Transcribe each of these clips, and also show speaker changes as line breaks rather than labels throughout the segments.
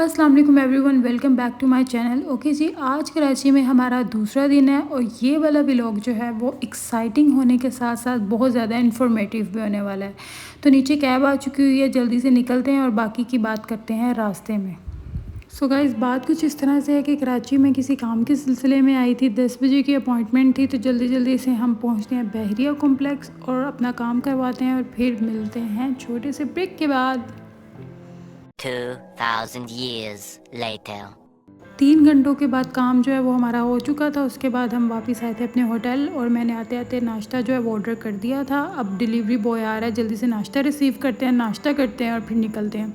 अस्सलाम वालेकुम everyone, welcome back to my channel. Okay ji, आज कराची में हमारा दूसरा दिन है और ये वाला व्लॉग जो है वो एक्साइटिंग होने के साथ साथ बहुत ज़्यादा इन्फॉर्मेटिव भी होने वाला है। तो नीचे कैब आ चुकी हुई है, जल्दी से निकलते हैं और बाकी की बात करते हैं रास्ते में। सो गाइस, बात कुछ इस तरह से है कि कराची में किसी काम के सिलसिले में आई थी, 10 बजे की अपॉइंटमेंट थी, तो जल्दी जल्दी से हम पहुँचते हैं बहरिया कॉम्प्लेक्स और अपना काम करवाते हैं और फिर मिलते हैं छोटे से ब्रेक के बाद।
2000 years later.
3 घंटों के बाद काम जो है वो हमारा हो चुका था। उसके बाद हम वापस आए थे अपने होटल और मैंने आते आते नाश्ता जो है वो ऑर्डर कर दिया था। अब डिलीवरी बॉय आ रहा है, जल्दी से नाश्ता रिसीव करते हैं, नाश्ता करते हैं और फिर निकलते हैं।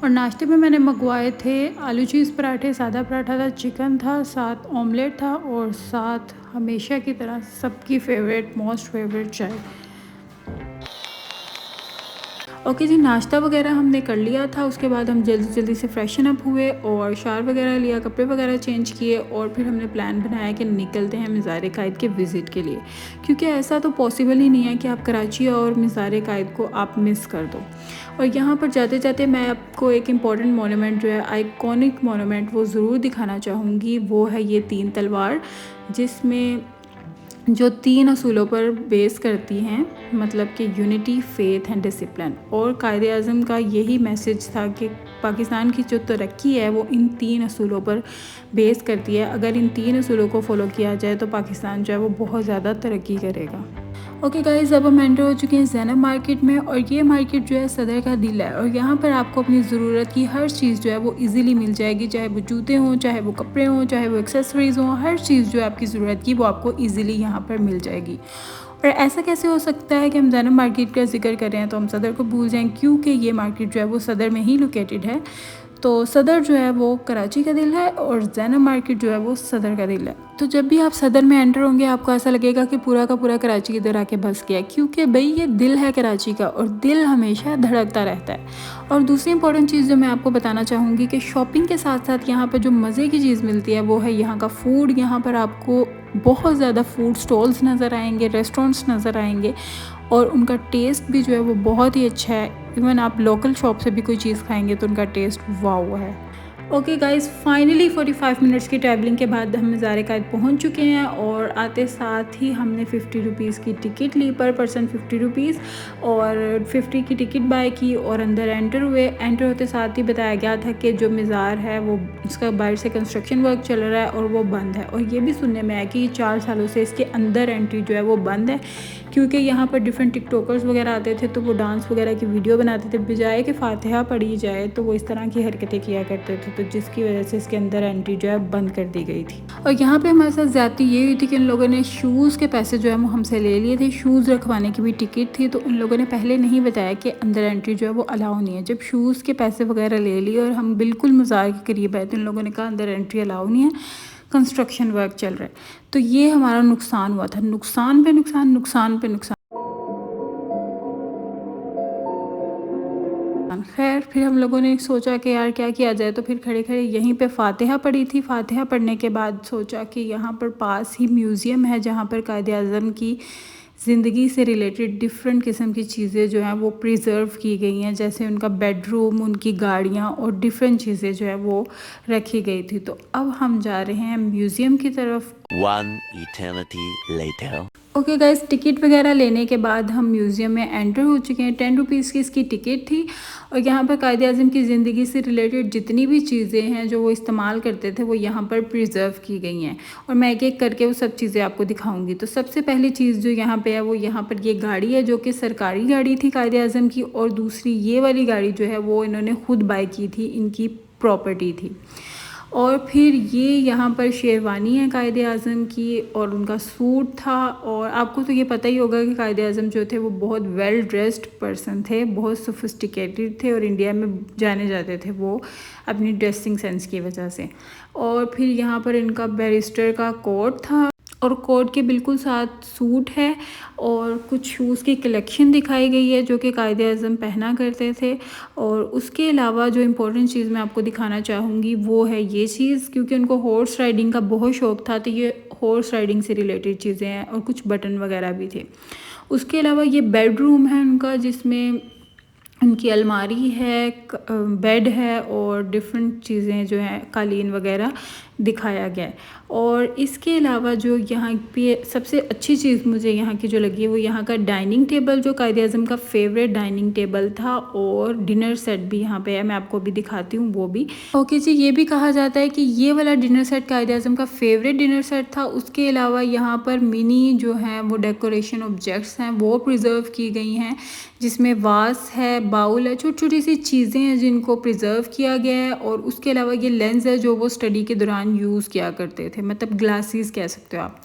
और नाश्ते में मैंने मंगवाए थे आलू चीज़ पराठे, सादा पराठा था, चिकन था, साथ ऑमलेट था और साथ हमेशा की तरह सबकी फेवरेट मोस्ट फेवरेट चाय। ओके जी, नाश्ता वगैरह हमने कर लिया था। उसके बाद हम जल्दी जल्दी से फ्रेशन अप हुए और शावर वगैरह लिया, कपड़े वगैरह चेंज किए और फिर हमने प्लान बनाया कि निकलते हैं मज़ार-ए-कायद के विज़िट के लिए, क्योंकि ऐसा तो पॉसिबल ही नहीं है कि आप कराची और मज़ार-ए-कायद को आप मिस कर दो। और यहाँ पर जाते जाते मैं आपको एक इम्पॉर्टेंट मोनूमेंट जो है, आइकॉनिक मोनूमेंट, वो ज़रूर दिखाना चाहूँगी। वो है ये 3 तलवार, जिसमें जो 3 असूलों पर बेस करती हैं, मतलब कि यूनिटी, फेथ एंड डिसिप्लिन। और कायद-ए-आज़म का यही मैसेज था कि पाकिस्तान की जो तरक्की है वो इन 3 असूलों पर बेस करती है। अगर इन 3 असूलों को फॉलो किया जाए तो पाकिस्तान जो है वो बहुत ज़्यादा तरक्की करेगा। ओके गाइस, अब हम एंटर हो चुके हैं ज़ैनब मार्केट में और ये मार्केट जो है सदर का दिल है और यहाँ पर आपको अपनी ज़रूरत की हर चीज़ जो है वो इजीली मिल जाएगी। चाहे वो जूते हों, चाहे वो कपड़े हों, चाहे वो एक्सेसरीज़ हों, हर चीज़ जो है आपकी ज़रूरत की वो आपको इजीली यहाँ पर मिल जाएगी। और ऐसा कैसे हो सकता है कि हम ज़ैनब मार्केट का जिक्र कर रहे हैं तो हम सदर को भूल जाएं, क्योंकि ये मार्केट जो है वो सदर में ही लोकेटेड है। तो सदर जो है वो कराची का दिल है और ज़ैनब मार्केट जो है वो सदर का दिल है। तो जब भी आप सदर में एंटर होंगे आपको ऐसा लगेगा कि पूरा का पूरा कराची इधर आके बस गया, क्योंकि भाई ये दिल है कराची का और दिल हमेशा धड़कता रहता है। और दूसरी इंपॉर्टेंट चीज़ जो मैं आपको बताना चाहूँगी कि शॉपिंग के साथ साथ यहाँ पर जो मज़े की चीज़ मिलती है वो है यहाँ का फूड। यहाँ पर आपको बहुत ज़्यादा फूड स्टॉल्स नज़र आएंगे, रेस्टोरेंट्स नज़र आएंगे और उनका टेस्ट भी जो है वो बहुत ही अच्छा है। इवन आप लोकल शॉप से भी कोई चीज़ खाएंगे तो उनका टेस्ट वाव है। ओके गाइस, फाइनली 45 मिनट्स की ट्रैवलिंग के बाद हम मज़ार-ए-कायद पहुँच चुके हैं और आते साथ ही हमने 50 रुपीज़ की टिकट ली, पर पर्सन 50 रुपीज़, और 50 की टिकट बाय की और अंदर एंटर हुए। एंटर होते साथ ही बताया गया था कि जो मज़ार है वो इसका बाहर से कंस्ट्रक्शन वर्क चल रहा है और वो बंद है। और ये भी सुनने में आया कि 4 सालों से इसके अंदर एंट्री जो है वो बंद है, क्योंकि यहाँ पर डिफरेंट टिकटॉकर्स वगैरह आते थे तो वो डांस वगैरह की वीडियो बनाते थे, बजाय कि फ़ातिहा पढ़ी जाए तो वो इस तरह की हरकतें किया करते थे, तो जिसकी वजह से इसके अंदर एंट्री जो है बंद कर दी गई थी। और यहाँ पे हमारे साथ ज़्यादती ये हुई थी कि इन लोगों ने शूज़ के पैसे जो है वो हमसे ले लिए थे। शूज़ रखवाने की भी टिकट थी, तो उन लोगों ने पहले नहीं बताया कि अंदर एंट्री जो है वो अलाउ नहीं है। जब शूज़ के पैसे वगैरह ले लिए और हम बिल्कुल मज़ार के करीब आए तो इन लोगों ने कहा अंदर एंट्री अलाउ नहीं है, कंस्ट्रक्शन वर्क चल रहा है। तो ये हमारा नुकसान हुआ था, नुकसान पे नुकसान, नुकसान पे नुकसान। खैर, फिर हम लोगों ने सोचा कि यार क्या किया जाए, तो फिर खड़े खड़े यहीं पे फ़ातिहा पढ़ी थी। फ़ातिहा पढ़ने के बाद सोचा कि यहाँ पर पास ही म्यूज़ियम है जहाँ पर कायद-ए-आज़म की ज़िंदगी से रिलेटेड डिफरेंट किस्म की चीज़ें जो हैं वो प्रिजर्व की गई हैं, जैसे उनका बेडरूम, उनकी गाड़ियाँ और डिफरेंट चीज़ें जो है वो रखी गई थी। तो अब हम जा रहे हैं म्यूज़ियम की तरफ।
One eternity later.
Okay guys, ticket वगैरह लेने के बाद हम म्यूज़ियम में एंटर हो चुके हैं। 10 रुपीज़ की इसकी टिकट थी और यहाँ पर कायद-ए-आज़म की ज़िंदगी से रिलेटेड जितनी भी चीज़ें हैं जो वो इस्तेमाल करते थे वो यहाँ पर प्रिजर्व की गई हैं और मैं एक एक करके वो सब चीज़ें आपको दिखाऊंगी। तो सबसे पहली चीज़ जो यहाँ पे है वो यहाँ पर ये गाड़ी है, जो कि सरकारी गाड़ी थी कायद-ए-आज़म की, और दूसरी ये वाली गाड़ी जो है वो इन्होंने खुद बाय की थी, इनकी प्रॉपर्टी थी। और फिर ये यहाँ पर शेरवानी है कायद-ए-आज़म की और उनका सूट था। और आपको तो ये पता ही होगा कि कायद-ए-आज़म जो थे वो बहुत वेल ड्रेस्ड पर्सन थे, बहुत सोफिस्टिकेटेड थे और इंडिया में जाने जाते थे वो अपनी ड्रेसिंग सेंस की वजह से। और फिर यहाँ पर इनका बैरिस्टर का कोट था और कोट के बिल्कुल साथ सूट है और कुछ शूज़ की कलेक्शन दिखाई गई है जो कि कायद-ए-आज़म पहना करते थे। और उसके अलावा जो इम्पोर्टेंट चीज़ मैं आपको दिखाना चाहूँगी वो है ये चीज़, क्योंकि उनको हॉर्स राइडिंग का बहुत शौक़ था, तो ये हॉर्स राइडिंग से रिलेटेड चीज़ें हैं और कुछ बटन वगैरह भी थे। उसके अलावा ये बेडरूम है उनका, जिसमें उनकी अलमारी है, बेड है और डिफरेंट चीज़ें जो हैं कालीन वगैरह दिखाया गया है। और इसके अलावा जो यहाँ पे सबसे अच्छी चीज़ मुझे यहाँ की जो लगी है वो यहाँ का डाइनिंग टेबल, जो कायद-ए-आज़म का फेवरेट डाइनिंग टेबल था, और डिनर सेट भी यहाँ पे है, मैं आपको भी दिखाती हूँ वो भी। ओके जी, ये भी कहा जाता है कि ये वाला डिनर सेट कायद-ए-आज़म का फेवरेट डिनर सेट था। उसके अलावा यहाँ पर मिनी जो हैं वो डेकोरेशन ऑब्जेक्ट्स हैं वो प्रिजर्व की गई हैं, जिसमें वास है, बाउल है, छोटी छोटी सी चीज़ें हैं जिनको प्रिजर्व किया गया है। और उसके अलावा ये लेंस है जो वो स्टडी के दौरान यूज़ किया करते थे, मतलब ग्लासेस कह सकते हो आप।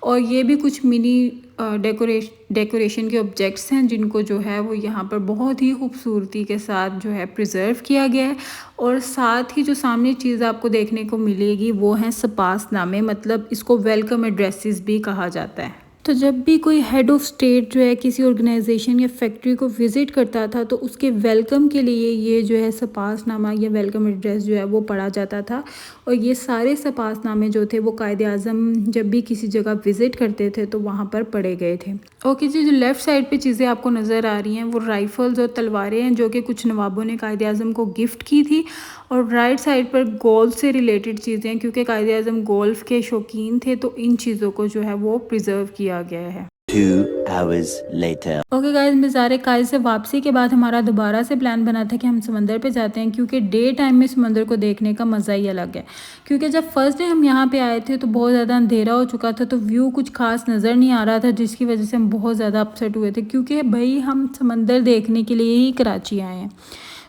और ये भी कुछ मिनी डेकोरेशन के ऑब्जेक्ट्स हैं जिनको जो है वो यहाँ पर बहुत ही खूबसूरती के साथ जो है प्रिजर्व किया गया है। और साथ ही जो सामने चीज़ आपको देखने को मिलेगी वो हैं सपासनामे, मतलब इसको वेलकम एड्रेसेस भी कहा जाता है। तो जब भी कोई हेड ऑफ़ स्टेट जो है किसी ऑर्गेनाइजेशन या फैक्ट्री को विज़िट करता था तो उसके वेलकम के लिए ये जो है सपासनामा या वेलकम एड्रेस जो है वो पढ़ा जाता था। और ये सारे सपासनामे जो थे वो कायद-ए-आज़म जब भी किसी जगह विज़िट करते थे तो वहाँ पर पढ़े गए थे। ओके जी, जो लेफ़्ट साइड पे चीज़ें आपको नज़र आ रही हैं वो राइफ़ल्स और तलवारें हैं जो कि कुछ नवाबों ने कायद-ए-आज़म को गिफ्ट की थी। और राइट साइड पर गोल्फ से रिलेटेड चीज़ें हैं, क्योंकि कायद-ए-आज़म गोल्फ के शौकीन थे तो इन चीज़ों को जो है वो प्रिजर्व किया गया है।
2 hours later.
ओके गाइस, मज़ार-ए-कायद से वापसी के बाद हमारा दोबारा से प्लान बना था कि हम समंदर पे जाते हैं, क्योंकि डे टाइम में समंदर को देखने का मज़ा ही अलग है। क्योंकि जब फर्स्ट डे हम यहाँ पे आए थे तो बहुत ज़्यादा अंधेरा हो चुका था, तो व्यू कुछ खास नज़र नहीं आ रहा था, जिसकी वजह से हम बहुत ज़्यादा अपसेट हुए थे, क्योंकि भाई हम समंदर देखने के लिए ही कराची आए हैं।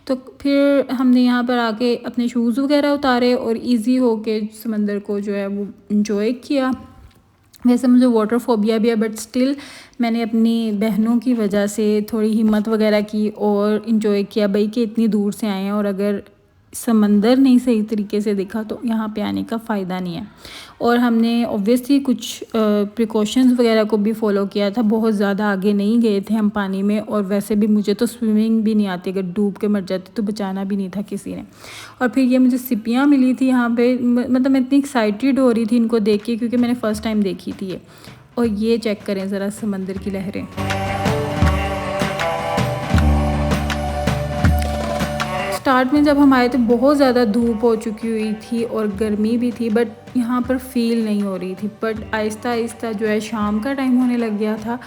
तो फिर हमने यहाँ पर आके अपने शूज़ वगैरह उतारे और ईज़ी होके समंदर को जो है वो इंजॉय किया। वैसे मुझे वाटर फोबिया भी है, बट स्टिल मैंने अपनी बहनों की वजह से थोड़ी हिम्मत वगैरह की और इन्जॉय किया भाई कि इतनी दूर से आए हैं और अगर समंदर नहीं सही तरीके से दिखा तो यहाँ पे आने का फ़ायदा नहीं है। और हमने ऑब्वियसली कुछ प्रिकॉशंस वगैरह को भी फॉलो किया था, बहुत ज़्यादा आगे नहीं गए थे हम पानी में। और वैसे भी मुझे तो स्विमिंग भी नहीं आती, अगर डूब के मर जाती तो बचाना भी नहीं था किसी ने। और फिर ये मुझे सिपियाँ मिली थी यहाँ पे, मतलब मैं इतनी एक्साइटेड हो रही थी इनको देख के, क्योंकि मैंने फ़र्स्ट टाइम देखी थी ये। और ये चेक करें ज़रा समंदर की लहरें। स्टार्ट में जब हम आए थे बहुत ज़्यादा धूप हो चुकी हुई थी और गर्मी भी थी, बट यहाँ पर फ़ील नहीं हो रही थी। बट आहिस्ता आहिस्ता जो है शाम का टाइम होने लग गया था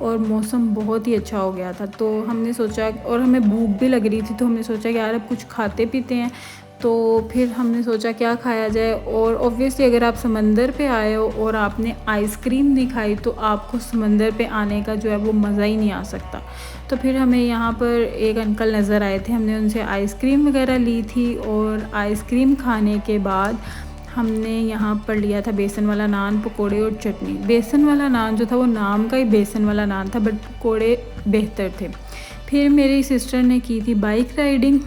और मौसम बहुत ही अच्छा हो गया था। तो हमने सोचा, और हमें भूख भी लग रही थी, तो हमने सोचा कि यार अब कुछ खाते पीते हैं। तो फिर हमने सोचा क्या खाया जाए। और ऑब्वियसली अगर आप समंदर पे आए हो और आपने आइसक्रीम नहीं खाई तो आपको समंदर पे आने का जो है वो मज़ा ही नहीं आ सकता। तो फिर हमें यहाँ पर एक अंकल नज़र आए थे, हमने उनसे आइसक्रीम वगैरह ली थी। और आइसक्रीम खाने के बाद हमने यहाँ पर लिया था बेसन वाला नान, पकोड़े और चटनी। बेसन वाला नान जो था वो नाम का ही बेसन वाला नान था, बट पकोड़े बेहतर थे। फिर मेरी सिस्टर ने की थी बाइक राइडिंग।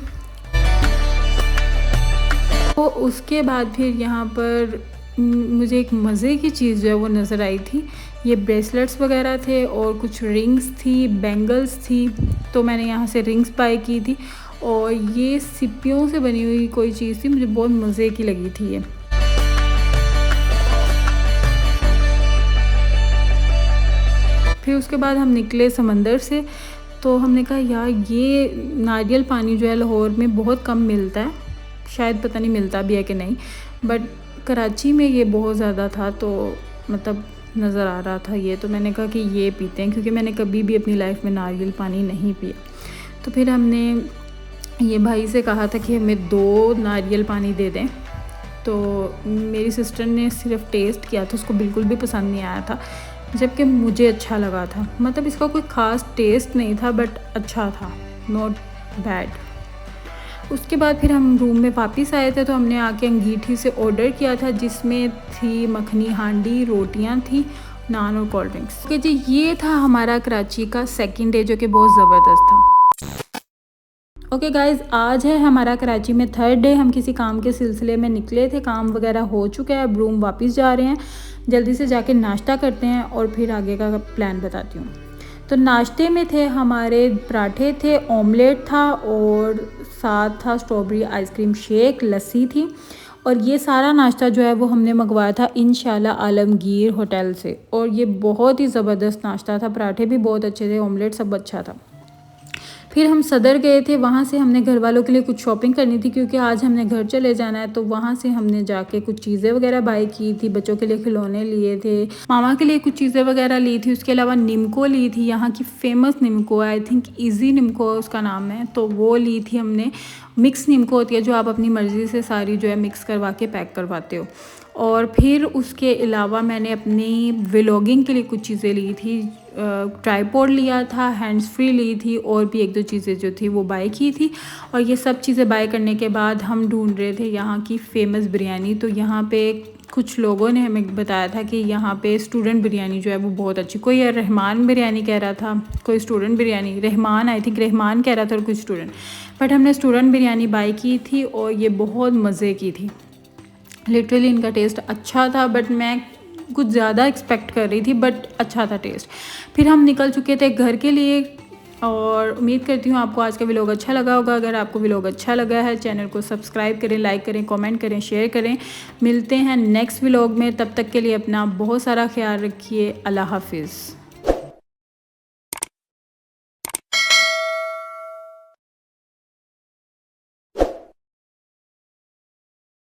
तो उसके बाद फिर यहाँ पर मुझे एक मज़े की चीज़ जो है वो नज़र आई थी। ये ब्रेसलेट्स वगैरह थे और कुछ रिंग्स थी, बैंगल्स थी। तो मैंने यहाँ से रिंग्स बाय की थी और ये सिप्पियों से बनी हुई कोई चीज़ थी, मुझे बहुत मज़े की लगी थी ये। फिर उसके बाद हम निकले समंदर से, तो हमने कहा यार ये नारियल पानी जो है लाहौर में बहुत कम मिलता है, शायद पता नहीं मिलता भी है कि नहीं, बट कराची में ये बहुत ज़्यादा था, तो मतलब नज़र आ रहा था ये। तो मैंने कहा कि ये पीते हैं, क्योंकि मैंने कभी भी अपनी लाइफ में नारियल पानी नहीं पिया। तो फिर हमने ये भाई से कहा था कि हमें 2 नारियल पानी दे दें। तो मेरी सिस्टर ने सिर्फ टेस्ट किया था, उसको बिल्कुल भी पसंद नहीं आया था, जबकि मुझे अच्छा लगा था। मतलब इसका कोई ख़ास टेस्ट नहीं था, बट अच्छा था, नॉट बैड। उसके बाद फिर हम रूम में वापस आए थे, तो हमने आके अंगीठी से ऑर्डर किया था, जिसमें थी मखनी हांडी, रोटियां थी, नान और कोल्ड ड्रिंक्स। ओके जी, ये था हमारा कराची का सेकंड डे, जो कि बहुत ज़बरदस्त था। ओके गाइज़, आज है हमारा कराची में थर्ड डे। हम किसी काम के सिलसिले में निकले थे, काम वगैरह हो चुका है, अब रूम वापस जा रहे हैं। जल्दी से जाके नाश्ता करते हैं और फिर आगे का प्लान बताती हूँ। तो नाश्ते में थे हमारे पराठे थे, ऑमलेट था और साथ था स्ट्रॉबेरी आइसक्रीम शेक, लस्सी थी। और ये सारा नाश्ता जो है वो हमने मंगवाया था इंशाल्लाह आलमगीर होटल से, और ये बहुत ही ज़बरदस्त नाश्ता था। पराठे भी बहुत अच्छे थे, ऑमलेट सब अच्छा था। फिर हम सदर गए थे, वहाँ से हमने घर वालों के लिए कुछ शॉपिंग करनी थी क्योंकि आज हमने घर चले जाना है। तो वहाँ से हमने जाके कुछ चीज़ें वगैरह बाई की थी, बच्चों के लिए खिलौने लिए थे, मामा के लिए कुछ चीज़ें वगैरह ली थी। उसके अलावा निम्को ली थी, यहाँ की famous nimko, I think easy nimko उसका नाम है, तो वो ली थी हमने। मिक्स निम्को होती है जो आप अपनी मर्ज़ी से सारी जो है मिक्स करवा के पैक करवाते हो। और फिर उसके अलावा मैंने अपनी व्लॉगिंग के लिए कुछ चीज़ें ली थी, ट्राइपॉड लिया था, हैंड्स फ्री ली थी, और भी 1-2 चीज़ें जो थी वो बाय की थी। और ये सब चीज़ें बाय करने के बाद हम ढूंढ रहे थे यहाँ की फ़ेमस बिरयानी। तो यहाँ पे कुछ लोगों ने हमें बताया था कि यहाँ पे स्टूडेंट बिरयानी जो है वो बहुत अच्छी, कोई रहमान बिरयानी कह रहा था, कोई student biryani, Rahman, I think Rahman कह रहा था और कुछ स्टूडेंट, बट हमने स्टूडेंट बिरयानी बाय की थी और ये बहुत मज़े की थी। लिटरली इनका टेस्ट अच्छा था, बट मैं कुछ ज़्यादा एक्सपेक्ट कर रही थी, बट अच्छा था टेस्ट। फिर हम निकल चुके थे घर के लिए और उम्मीद करती हूँ आपको आज का व्लॉग अच्छा लगा होगा। अगर आपको व्लॉग अच्छा लगा है, चैनल को सब्सक्राइब करें, लाइक करें, कमेंट करें, शेयर करें। मिलते हैं नेक्स्ट व्लॉग में, तब तक के लिए अपना बहुत सारा ख्याल रखिए। अल्लाह हाफिज़।